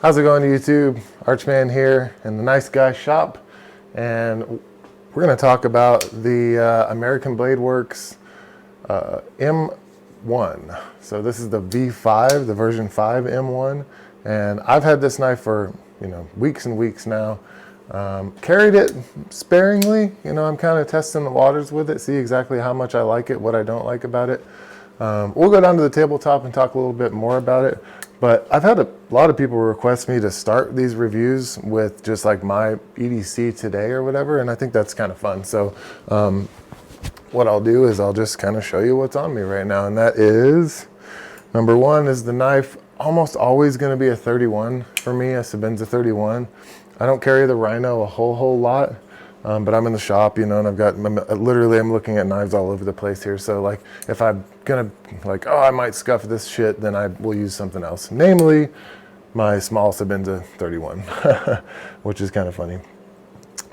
How's it going, YouTube? Archman here in the Nice Guy shop, and we're going to talk about the American Blade Works M1. So this is the V5, the version 5 M1, and I've had this knife for weeks and weeks now. Carried it sparingly. I'm kind of testing the waters with it, see exactly how much I like it, what I don't like about it. We'll go down to the tabletop and talk a little bit more about it. But I've had a lot of people request me to start these reviews with just like my EDC today or whatever, and I think that's kind of fun. So what I'll do is I'll just kind of show you what's on me right now, and that is, number one is the knife. Almost always going to be a 31 for me, a Sebenza 31. I don't carry the Rhino a whole lot. But I'm in the shop, and I've got, literally I'm looking at knives all over the place here. So like, if I'm gonna I might scuff this shit, then I will use something else. Namely, my small Sebenza 31, which is kind of funny.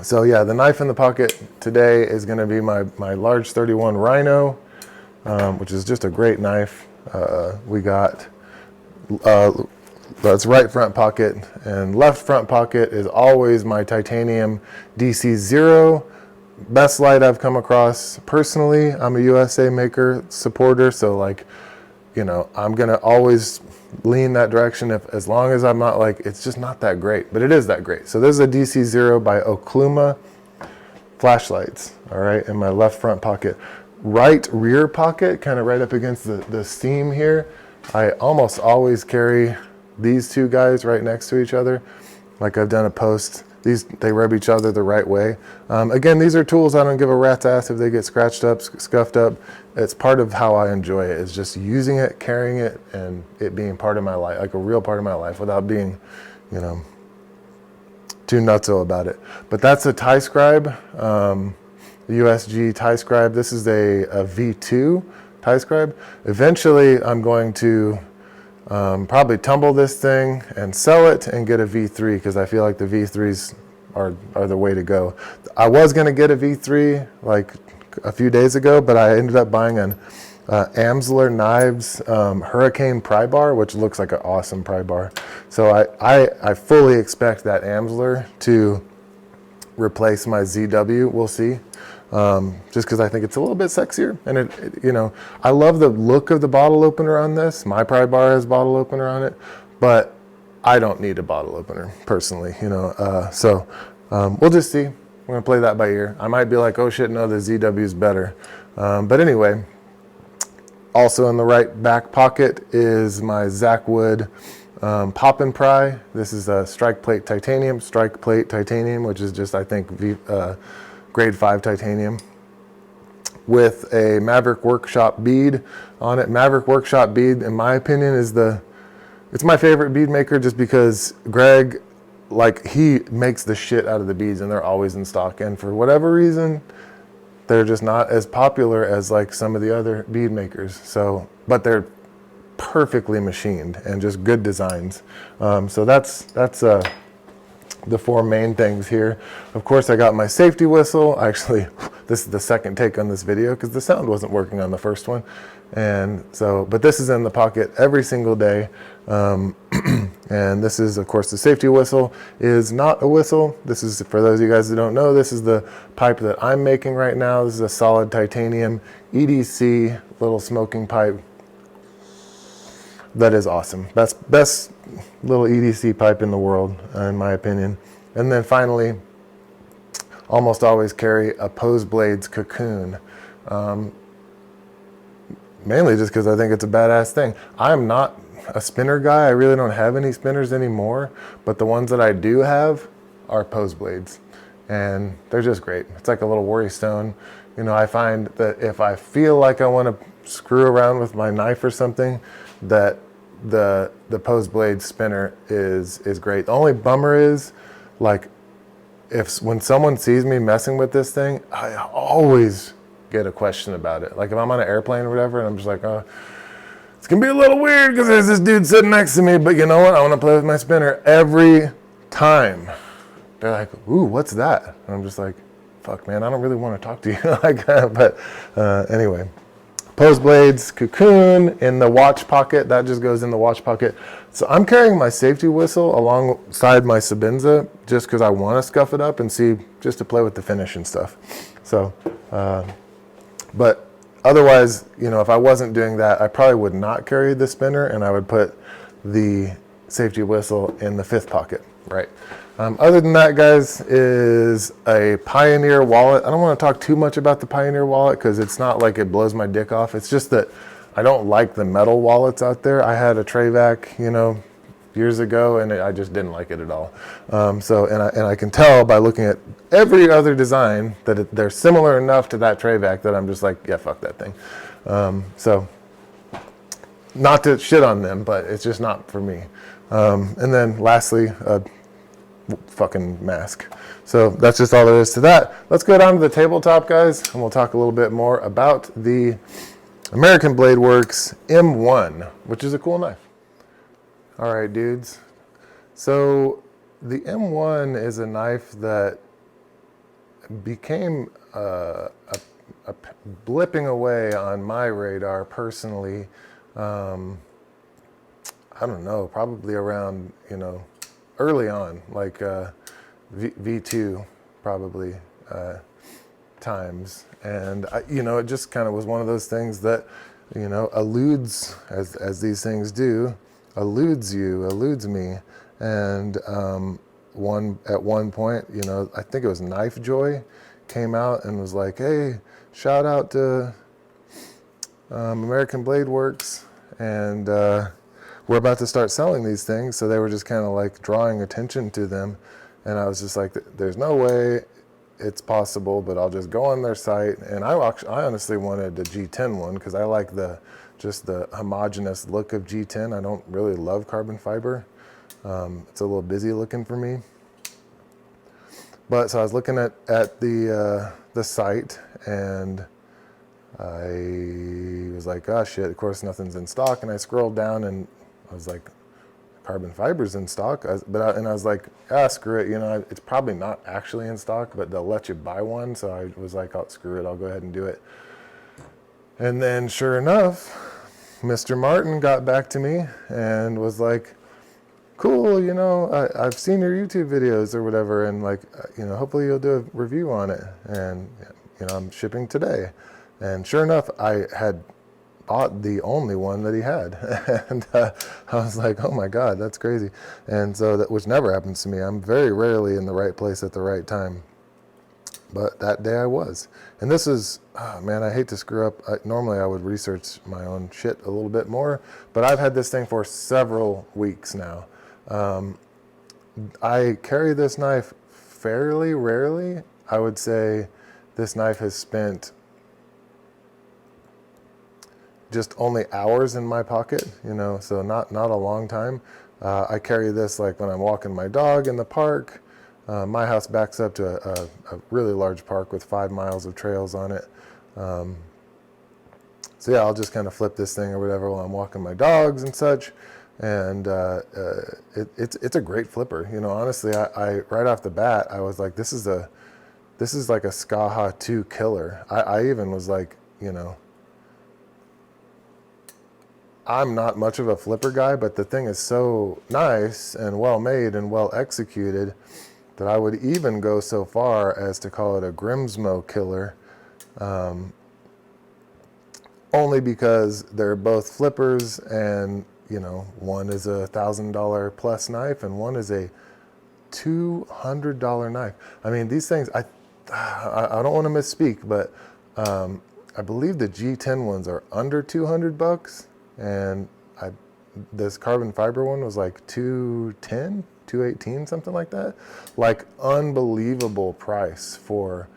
So yeah, the knife in the pocket today is gonna be my large 31 Rhino, which is just a great knife. We got, that's right front pocket, and left front pocket is always my titanium DC0. Best light I've come across personally. I'm a USA maker supporter, so I'm gonna always lean that direction as long as I'm not it's just not that great, but it is that great. So this is a DC0 by Okluma flashlights, all right, in my left front pocket. Right rear pocket, kind of right up against the seam here, I almost always carry these two guys right next to each other. Like I've done a post, they rub each other the right way. Again, these are tools I don't give a rat's ass if they get scratched up, scuffed up. It's part of how I enjoy it, is just using it, carrying it, and it being part of my life, like a real part of my life, without being, too nutso about it. But that's a tie scribe, the USG tie scribe. This is a V2 tie scribe. Eventually, I'm going to probably tumble this thing and sell it and get a V3, because I feel like the V3s are the way to go. I was going to get a V3 like a few days ago, but I ended up buying an Amsler Knives Hurricane pry bar, which looks like an awesome pry bar. So I fully expect that Amsler to replace my ZW. We'll see. Just because I think it's a little bit sexier, and I love the look of the bottle opener on this. My pry bar has bottle opener on it, but I don't need a bottle opener personally, so we'll just see. We're gonna play that by ear. I might be like, oh shit, no, the ZW is better. But anyway, also in the right back pocket is my Zach Wood pop and pry. This is a strike plate titanium, which is just, I think, grade 5 titanium, with a Maverick Workshop bead on it. Maverick Workshop bead, in my opinion, it's my favorite bead maker, just because Greg, he makes the shit out of the beads, and they're always in stock. And for whatever reason, they're just not as popular as some of the other bead makers. So, but they're perfectly machined and just good designs. So that's the four main things here. Of course, I got my safety whistle. Actually, this is the second take on this video because the sound wasn't working on the first one. And so, but this is in the pocket every single day. And this is, of course, the safety whistle is not a whistle. This is, for those of you guys that don't know, this is the pipe that I'm making right now. This is a solid titanium EDC little smoking pipe. That is awesome. Best little EDC pipe in the world, in my opinion. And then finally, almost always carry a Pose Blades Cocoon. Mainly just because I think it's a badass thing. I'm not a spinner guy. I really don't have any spinners anymore, but the ones that I do have are Pose Blades, and they're just great. It's like a little worry stone. I find that if I feel like I want to screw around with my knife or something, that the Pose Blade spinner is great. The only bummer is, when someone sees me messing with this thing, I always get a question about it. Like if I'm on an airplane or whatever, and I'm just like, oh, it's gonna be a little weird because there's this dude sitting next to me, but you know what? I want to play with my spinner every time. They're like, ooh, what's that? And I'm just like, fuck, man, I don't really want to talk to you. But anyway. Pose blades, Cocoon in the watch pocket. That just goes in the watch pocket. So I'm carrying my safety whistle alongside my Sabinza just because I want to scuff it up and see, just to play with the finish and stuff. So, but otherwise, you know, if I wasn't doing that, I probably would not carry the spinner, and I would put the safety whistle in the 5th pocket, right? Other than that, guys, is a Pioneer wallet. I don't want to talk too much about the Pioneer wallet because it's not like it blows my dick off. It's just that I don't like the metal wallets out there. I had a Trayvac, you know, years ago, and I just didn't like it at all. And I can tell by looking at every other design that they're similar enough to that Trayvac that I'm just like, yeah, fuck that thing. So not to shit on them, but it's just not for me. And then lastly, fucking mask. So that's just all there is to that. Let's go down to the tabletop, guys, and we'll talk a little bit more about the American Blade Works M1, which is a cool knife. All right, dudes. So the M1 is a knife that became a blipping away on my radar personally. I don't know, probably around, you know, early on, like V2 probably times. And, you know, it just kind of was one of those things that, you know, eludes, as these things do, eludes me. And at one point, you know, I think it was Knife Joy came out and was like, hey, shout out to American Blade Works, and we're about to start selling these things. So they were just kind of like drawing attention to them. And I was just like, there's no way it's possible, but I'll just go on their site. And I honestly wanted the G10 one because I like just the homogeneous look of G10. I don't really love carbon fiber. It's a little busy looking for me. But so I was looking at the site, and I was like, oh shit, of course nothing's in stock. And I scrolled down and I was like, carbon fiber's in stock. I was like, ah, screw it. You know, it's probably not actually in stock, but they'll let you buy one. So I was like, oh, screw it. I'll go ahead and do it. And then sure enough, Mr. Martin got back to me and was like, cool, you know, I've seen your YouTube videos or whatever. And like, you know, hopefully you'll do a review on it. And, you know, I'm shipping today. And sure enough, I had bought the only one that he had. And I was like, oh my God, that's crazy. And so which never happens to me. I'm very rarely in the right place at the right time. But that day I was. And this is, oh man, I hate to screw up. Normally I would research my own shit a little bit more, but I've had this thing for several weeks now. I carry this knife fairly rarely. I would say this knife has spent just only hours in my pocket, you know, so not a long time. I carry this like when I'm walking my dog in the park. My house backs up to a really large park with 5 miles of trails on it. So yeah, I'll just kind of flip this thing or whatever while I'm walking my dogs and such. And it's a great flipper. You know, honestly, I right off the bat, I was like, this is like a Skaha 2 killer. I even was like, you know, I'm not much of a flipper guy, but the thing is so nice and well made and well executed that I would even go so far as to call it a Grimsmo killer, only because they're both flippers, and you know, one is a $1,000 plus knife and one is a $200 knife. I mean, these things, I don't want to misspeak, but I believe the G10 ones are under 200 bucks. And this carbon fiber one was like 210, 218, something like that. Like unbelievable price for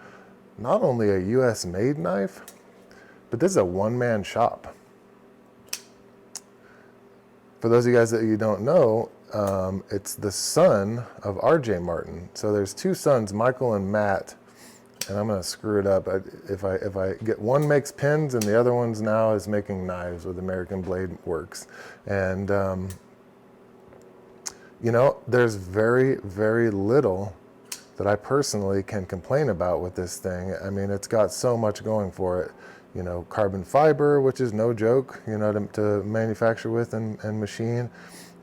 not only a US made knife, but this is a one-man shop. For those of you guys that you don't know, it's the son of RJ Martin. So there's 2 sons, Michael and Matt. And I'm gonna screw it up. If I get one makes pins and the other one's now is making knives with American Blade Works. And you know, there's very, very little that I personally can complain about with this thing. I mean, it's got so much going for it. carbon fiber, which is no joke, to manufacture with and machine.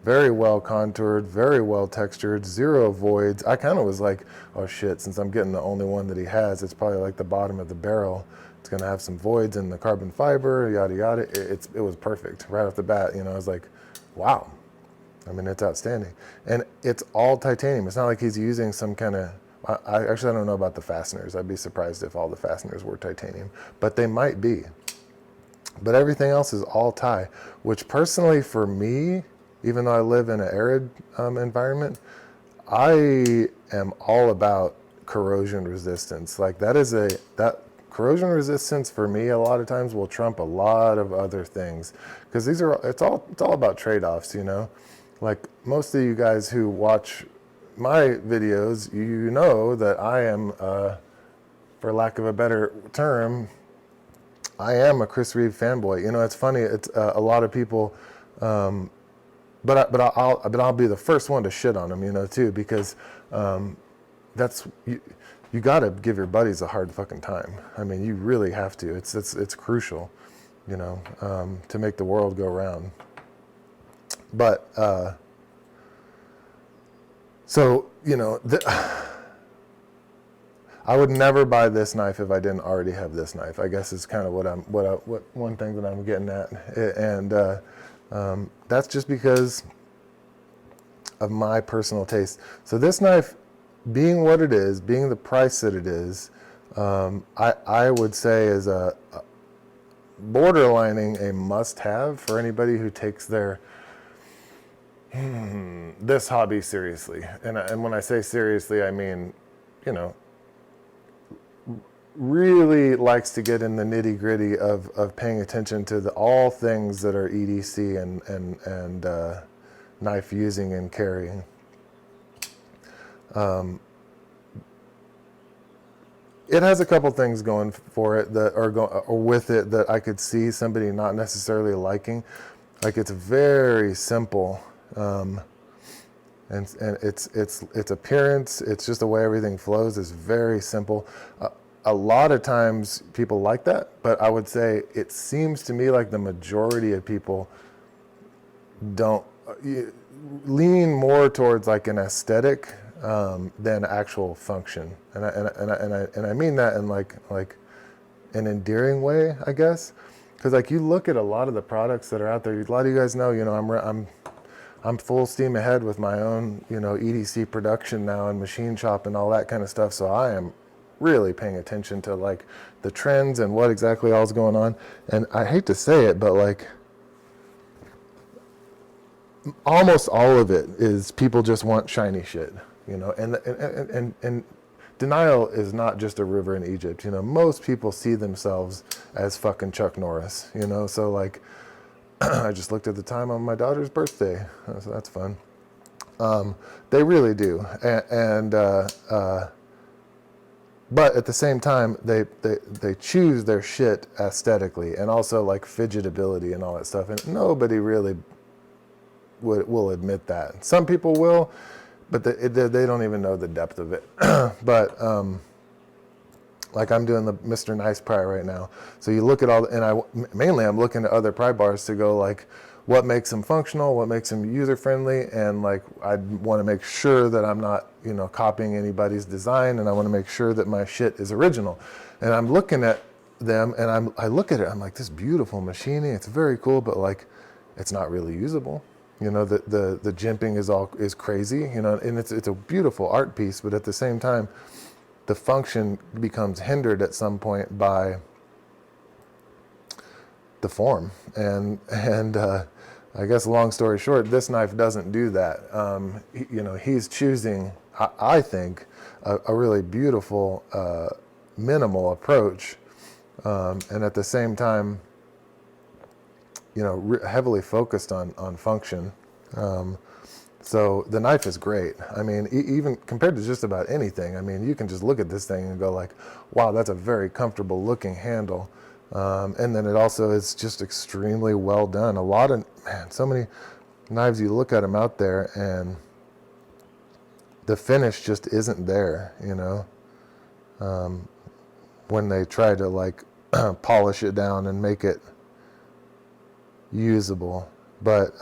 Very well contoured, very well textured, zero voids. I kind of was like, oh shit, since I'm getting the only one that he has, it's probably like the bottom of the barrel. It's gonna have some voids in the carbon fiber, yada yada. It was perfect right off the bat. I was like, wow. I mean, it's outstanding, and it's all titanium. It's not like he's using some kind of. I don't know about the fasteners. I'd be surprised if all the fasteners were titanium, but they might be. But everything else is all Ti, which personally for me, even though I live in an arid environment, I am all about corrosion resistance. Like that corrosion resistance for me a lot of times will trump a lot of other things, because it's all about trade-offs. Like most of you guys who watch my videos, you know that I am, for lack of a better term, I am a Chris Reeve fanboy. It's funny. It's a lot of people, but I'll be the first one to shit on him, too, because that's you got to give your buddies a hard fucking time. I mean, you really have to. It's crucial, to make the world go round. But so I would never buy this knife if I didn't already have this knife. I guess is kind of what one thing that I'm getting at, and that's just because of my personal taste. So this knife, being what it is, being the price that it is, I would say is a borderlining a must-have for anybody who takes their this hobby seriously. And when I say seriously, I mean, really likes to get in the nitty gritty of paying attention to all things that are EDC and knife using and carrying. It has a couple things going for it that are or with it that I could see somebody not necessarily liking. Like, it's very simple. And its appearance, it's just the way everything flows is very simple. A lot of times people like that, but I would say it seems to me like the majority of people don't lean more towards like an aesthetic than actual function, and I mean that in like an endearing way, I guess, because like you look at a lot of the products that are out there. A lot of you guys know, I'm full steam ahead with my own, EDC production now and machine shop and all that kind of stuff. So I am really paying attention to like the trends and what exactly all's going on. And I hate to say it, but like almost all of it is people just want shiny shit, and denial is not just a river in Egypt. Most people see themselves as fucking Chuck Norris, so like, I just looked at the time on my daughter's birthday, so that's fun. They really do, but at the same time, they choose their shit aesthetically and also like fidgetability and all that stuff, and nobody really will admit that. Some people will, but they don't even know the depth of it. But like I'm doing the Mr. Nice pry right now. So you look at and I'm looking at other pry bars to go like, what makes them functional, what makes them user friendly, and like I want to make sure that I'm not, copying anybody's design, and I want to make sure that my shit is original. And I'm looking at them, and I look at it, I'm like, this beautiful machining, it's very cool, but like, it's not really usable. The jimping is crazy, and it's a beautiful art piece, but at the same time, the function becomes hindered at some point by the form. And I guess long story short, this knife doesn't do that. He's choosing, I think, a really beautiful, minimal approach, and at the same time, heavily focused on function. So the knife is great. I mean, even compared to just about anything, I mean, you can just look at this thing and go like, wow, that's a very comfortable looking handle. And then it also is just extremely well done. So many knives, you look at them out there and the finish just isn't there, when they try to like polish it down and make it usable. But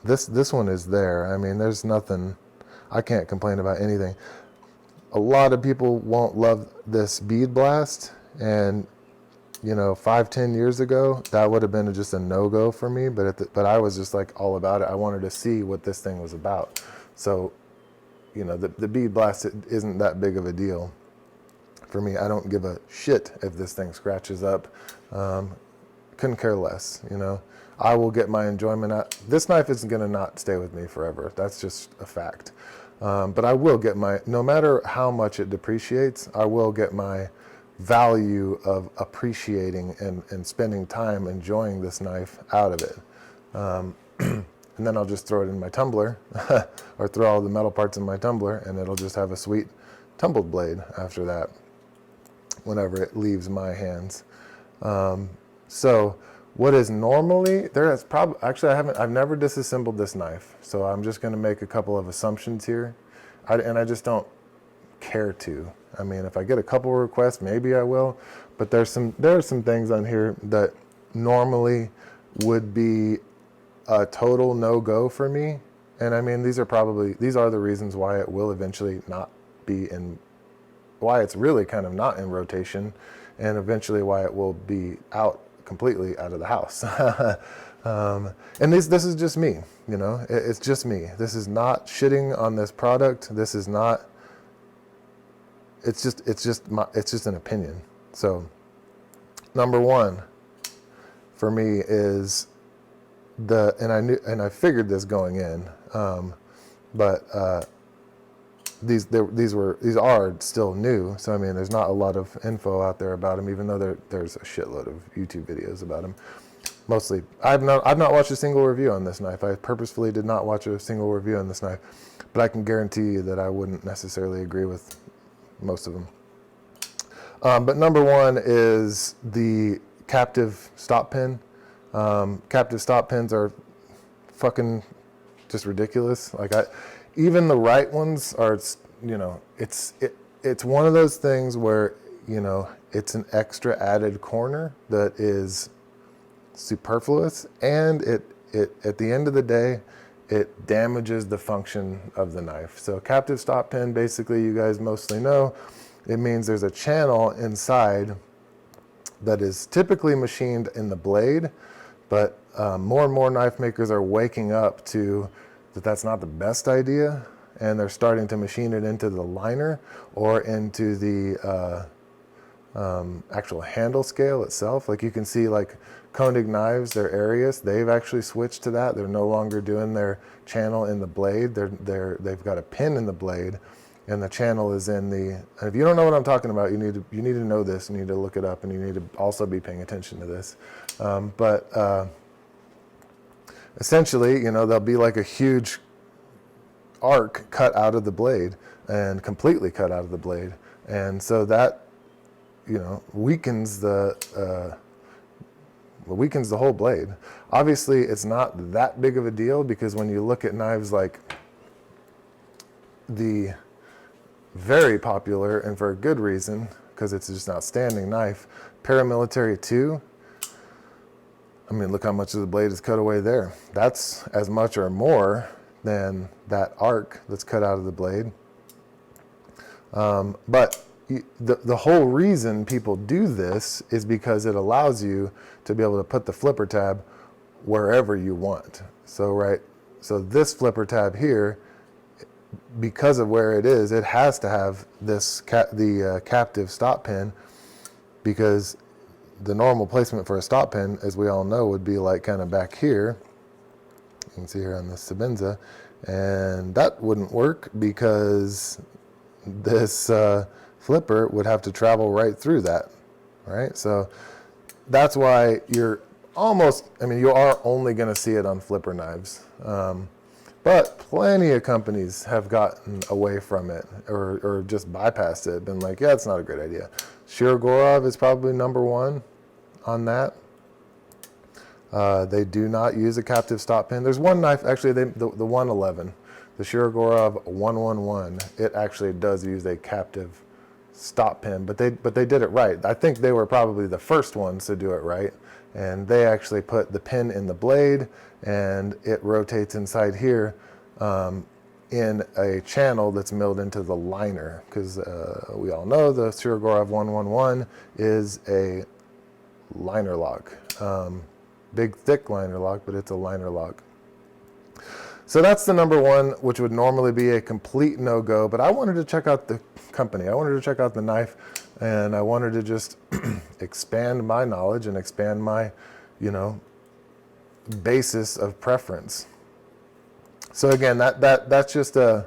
this one is there. I mean, there's nothing, I can't complain about anything. A lot of people won't love this bead blast, and 5-10 years ago that would have been just a no-go for me, but I was just like all about it. I wanted to see what this thing was about. So the bead blast isn't that big of a deal for me. I don't give a shit if this thing scratches up. Couldn't care less. I will get my enjoyment out. This knife isn't going to not stay with me forever. That's just a fact. But I will get no matter how much it depreciates, I will get my value of appreciating and spending time enjoying this knife out of it. And then I'll just throw it in my tumbler or throw all the metal parts in my tumbler, and it'll just have a sweet tumbled blade after that whenever it leaves my hands. So what is normally there is probably, actually I've never disassembled this knife, so I'm just going to make a couple of assumptions here, and I just don't care to. I mean, if I get a couple requests, maybe I will, but there are some things on here that normally would be a total no-go for me. And I mean, these are the reasons why it will eventually not be in, why it's really kind of not in rotation, and eventually why it will be completely out of the house. And this is just me, it's just me. This is not shitting on this product. This is not, it's just an opinion. So number one for me is and I figured this going in, but these are still new. So I mean, there's not a lot of info out there about them, even though there's a shitload of YouTube videos about them. Mostly, I've not watched a single review on this knife. I purposefully did not watch a single review on this knife, but I can guarantee you that I wouldn't necessarily agree with most of them. But number one is the captive stop pin. Captive stop pins are fucking just ridiculous. Like even the right ones are, it's one of those things where, it's an extra added corner that is superfluous, and it at the end of the day, it damages the function of the knife. So captive stop pin, basically, you guys mostly know, it means there's a channel inside that is typically machined in the blade, but more and more knife makers are waking up to that's not the best idea, and they're starting to machine it into the liner or into the actual handle scale itself. Like you can see, like Koenig knives, their Arius, they've actually switched to that. They're no longer doing their channel in the blade. They've got a pin in the blade, and the channel is in the. And if you don't know what I'm talking about, you need to know this. You need to look it up, and you need to also be paying attention to this. Essentially, there'll be like a huge arc cut out of the blade, and completely cut out of the blade, and so that weakens the whole blade. Obviously, it's not that big of a deal, because when you look at knives like the very popular, and for a good reason, because it's just an outstanding knife, Paramilitary 2, I mean, look how much of the blade is cut away there. That's as much or more than that arc that's cut out of the blade. But the whole reason people do this is because it allows you to be able to put the flipper tab wherever you want. So this flipper tab here, because of where it is, it has to have this the captive stop pin, because the normal placement for a stop pin, as we all know, would be like kind of back here. You can see here on the Sebenza, and that wouldn't work because this flipper would have to travel right through that, right? So that's why you are only going to see it on flipper knives. But plenty of companies have gotten away from it, or just bypassed it, been like, yeah, it's not a great idea. Shirogorov is probably number one on that. They do not use a captive stop pin. There's one knife, actually, the 111, the Shirogorov 111, it actually does use a captive stop pin, but they did it right. I think they were probably the first ones to do it right, and they actually put the pin in the blade, and it rotates inside here in a channel that's milled into the liner, because we all know the Surigorov 111 is a liner lock, big thick liner lock, but it's a liner lock. So that's the number one, which would normally be a complete no-go, but I wanted to check out the company. I wanted to check out the knife, and I wanted to just expand my knowledge and expand my, basis of preference. So again, that's just a,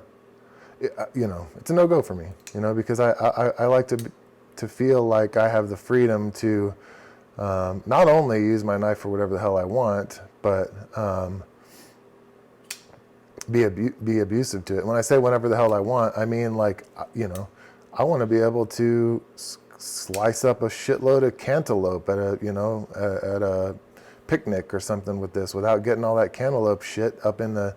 it's a no-go for me, because I like to feel like I have the freedom to not only use my knife for whatever the hell I want, but be abusive to it. When I say whatever the hell I want, I mean like, I want to be able to slice up a shitload of cantaloupe at a picnic or something with this without getting all that cantaloupe shit up in the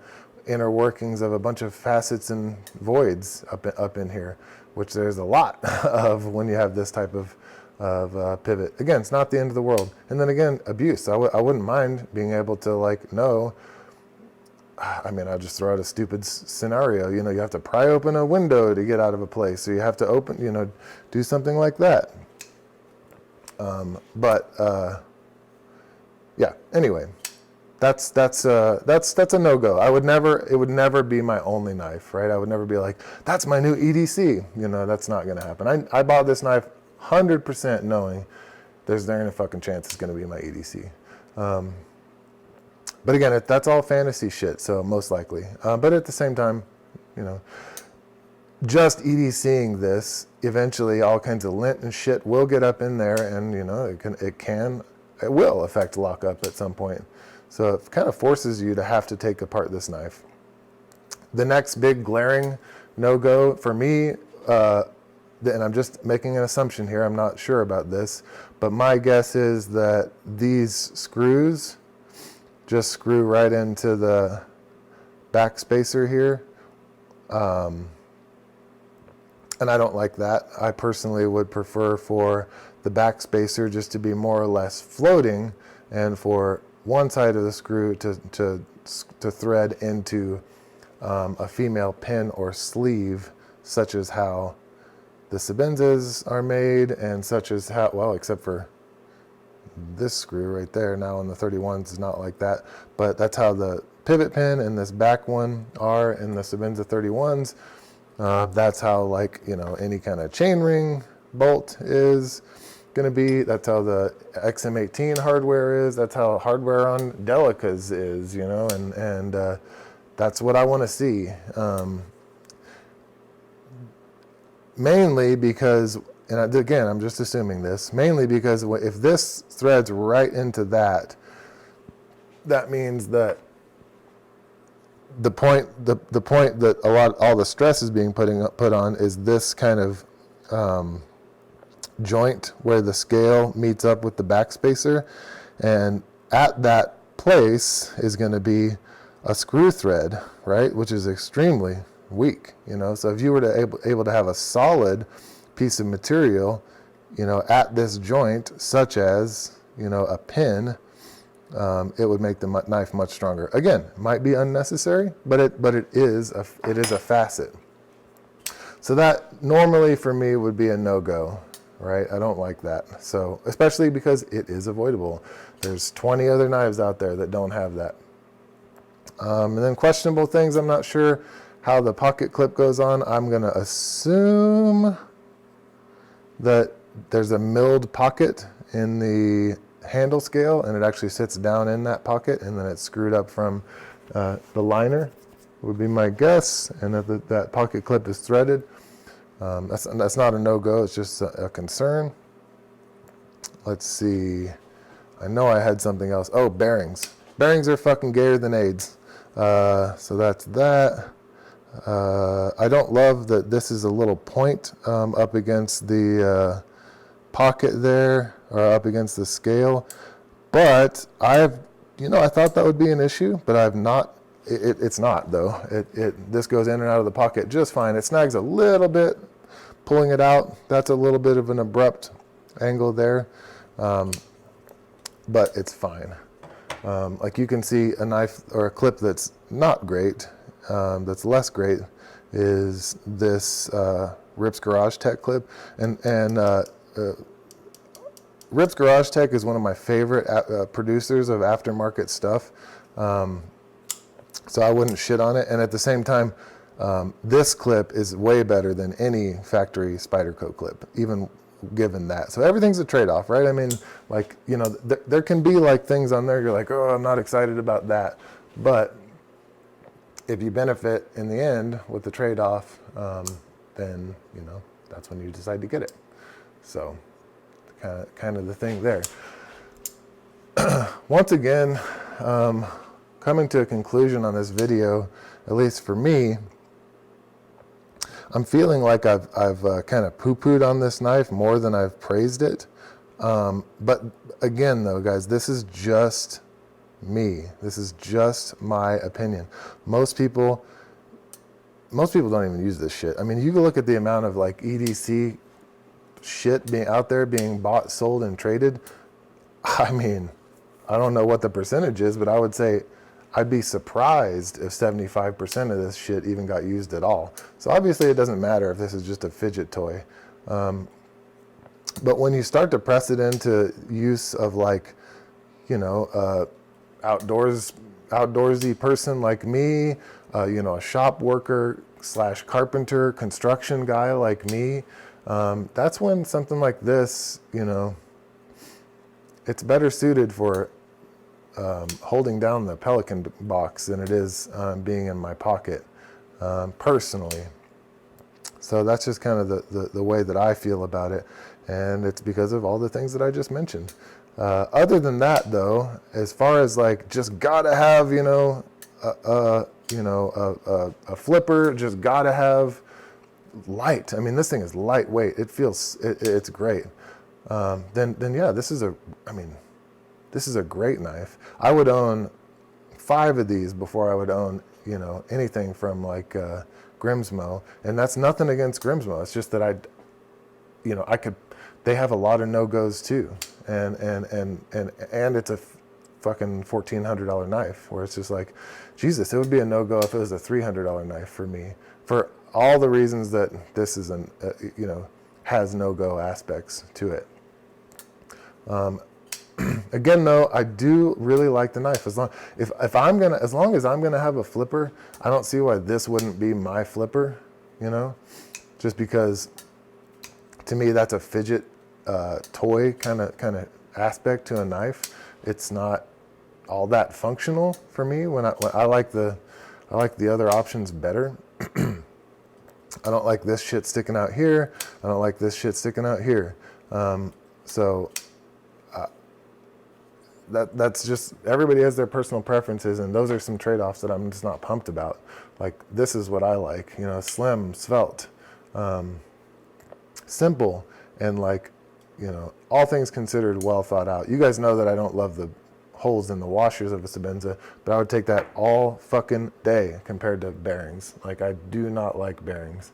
inner workings of a bunch of facets and voids up in here, which there's a lot of when you have this type of pivot. Again, it's not the end of the world. And then again, abuse. I wouldn't mind being able to I'll just throw out a stupid scenario. You have to pry open a window to get out of a place. So you have to open, do something like that. Yeah, anyway, that's a no-go. It would never be my only knife, right? I would never be like, that's my new EDC. That's not going to happen. I bought this knife 100% knowing there ain't a fucking chance it's going to be my EDC. But again, that's all fantasy shit, so most likely. But at the same time, just EDCing this, eventually all kinds of lint and shit will get up in there, and it will affect lockup at some point. So it kind of forces you to have to take apart this knife. The next big glaring no-go for me, and I'm just making an assumption here, I'm not sure about this, but my guess is that these screws just screw right into the back spacer here. And I don't like that. I personally would prefer for the back spacer just to be more or less floating, and for one side of the screw to thread into a female pin or sleeve, such as how the Sebenzas are made, and such as how, well, except for this screw right there now in the 31s is not like that, but that's how the pivot pin and this back one are in the Sebenza 31s. That's how any kind of chainring bolt is going to be. That's how the XM18 hardware is. That's how hardware on Delicas is, and that's what I want to see. Mainly because, and again, I'm just assuming this, mainly because if this threads right into that, that means that the point that all the stress is being put on is this kind of joint where the scale meets up with the back spacer, and at that place is going to be a screw thread, right, which is extremely weak, So if you were to able to have a solid piece of material, at this joint, such as, a pin, it would make the knife much stronger. Again, might be unnecessary, but it is a facet. So that normally for me would be a no-go, right? I don't like that. So especially because it is avoidable. There's 20 other knives out there that don't have that. And then questionable things, I'm not sure how the pocket clip goes on. I'm going to assume that there's a milled pocket in the handle scale, and it actually sits down in that pocket, and then it's screwed up from the liner, would be my guess, and that pocket clip is threaded. That's not a no-go, it's just a concern. Let's see. I know I had something else. Oh, bearings. Bearings are fucking gayer than AIDS. So that's that. I don't love that this is a little point up against the pocket there, or up against the scale. But I thought that would be an issue, but I've not. It's not though. This goes in and out of the pocket just fine. It snags a little bit, pulling it out, that's a little bit of an abrupt angle there, but it's fine. Like you can see a knife or a clip that's not great, that's less great, is this Rips Garage Tech clip. And Rips Garage Tech is one of my favorite producers of aftermarket stuff. So I wouldn't shit on it. And at the same time, this clip is way better than any factory Spyderco clip, even given that. So everything's a trade-off, right? I mean, like, you know, there can be like things on there you're like, oh, I'm not excited about that. But if you benefit in the end with the trade-off, then, you know, that's when you decide to get it. So kind of the thing there. Once again, coming to a conclusion on this video, at least for me, I'm feeling like I've kind of poo-pooed on this knife more than I've praised it. But again, though, guys, this is just me. This is just my opinion. Most people don't even use this shit. I mean, you can look at the amount of like EDC shit being out there, being bought, sold, and traded. I mean, I don't know what the percentage is, but I would say I'd be surprised if 75% of this shit even got used at all. So obviously it doesn't matter if this is just a fidget toy. But when you start to press it into use of, like, you know, outdoorsy person like me, you know, a shop worker / carpenter, construction guy like me, that's when something like this, you know, it's better suited for holding down the Pelican box than it is being in my pocket, personally. So that's just kind of the way that I feel about it, and it's because of all the things that I just mentioned. Other than that, though, as far as like just gotta have, you know, a flipper, just gotta have light. I mean, this thing is lightweight. It feels it's great. Then yeah, this is a great knife. I would own 5 of these before I would own, you know, anything from like Grimsmo. And that's nothing against Grimsmo. It's just that they have a lot of no-goes too. And it's a fucking $1,400 knife, where it's just like, Jesus, it would be a no-go if it was a $300 knife for me, for all the reasons that this is has no-go aspects to it. Again, though, I do really like the knife. As long as I'm gonna have a flipper, I don't see why this wouldn't be my flipper. You know, just because to me that's a fidget toy kind of aspect to a knife. It's not all that functional for me. When I like the other options better. I don't like this shit sticking out here. I don't like this shit sticking out here. That's just, everybody has their personal preferences, and those are some trade-offs that I'm just not pumped about. Like, this is what I like, you know, slim, svelte, simple, and like, you know, all things considered, well thought out. You guys know that I don't love the holes in the washers of a Sebenza, but I would take that all fucking day compared to bearings. Like, I do not like bearings.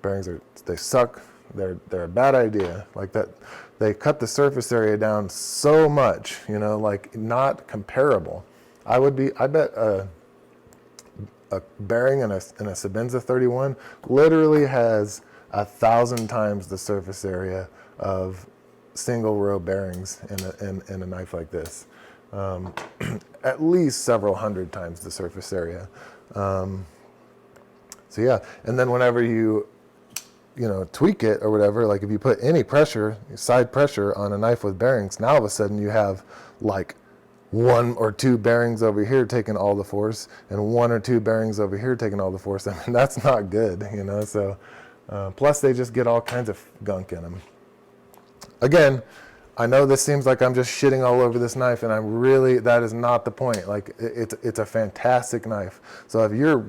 Bearings they suck. They're a bad idea. Like that, they cut the surface area down so much, you know, like not comparable. I bet a bearing in a Sebenza 31 literally has 1,000 times the surface area of single row bearings in a knife like this. At least several hundred times the surface area. So yeah, and then whenever you tweak it or whatever, like if you put any pressure, side pressure on a knife with bearings, now all of a sudden you have like 1 or 2 bearings over here taking all the force, and 1 or 2 bearings over here taking all the force. I mean, that's not good, you know. So, plus they just get all kinds of gunk in them. Again, I know this seems like I'm just shitting all over this knife, and that is not the point. Like, it's a fantastic knife. So if you're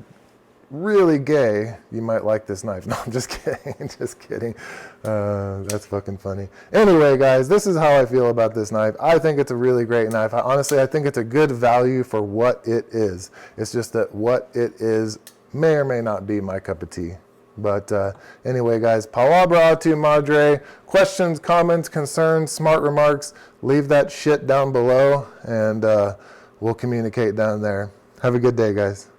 really gay, you might like this knife. No, I'm just kidding. Just kidding. That's fucking funny. Anyway, guys, this is how I feel about this knife. I think it's a really great knife. Honestly, I think it's a good value for what it is. It's just that what it is may or may not be my cup of tea. But anyway, guys, palabra a tu madre. Questions, comments, concerns, smart remarks, leave that shit down below, and we'll communicate down there. Have a good day, guys.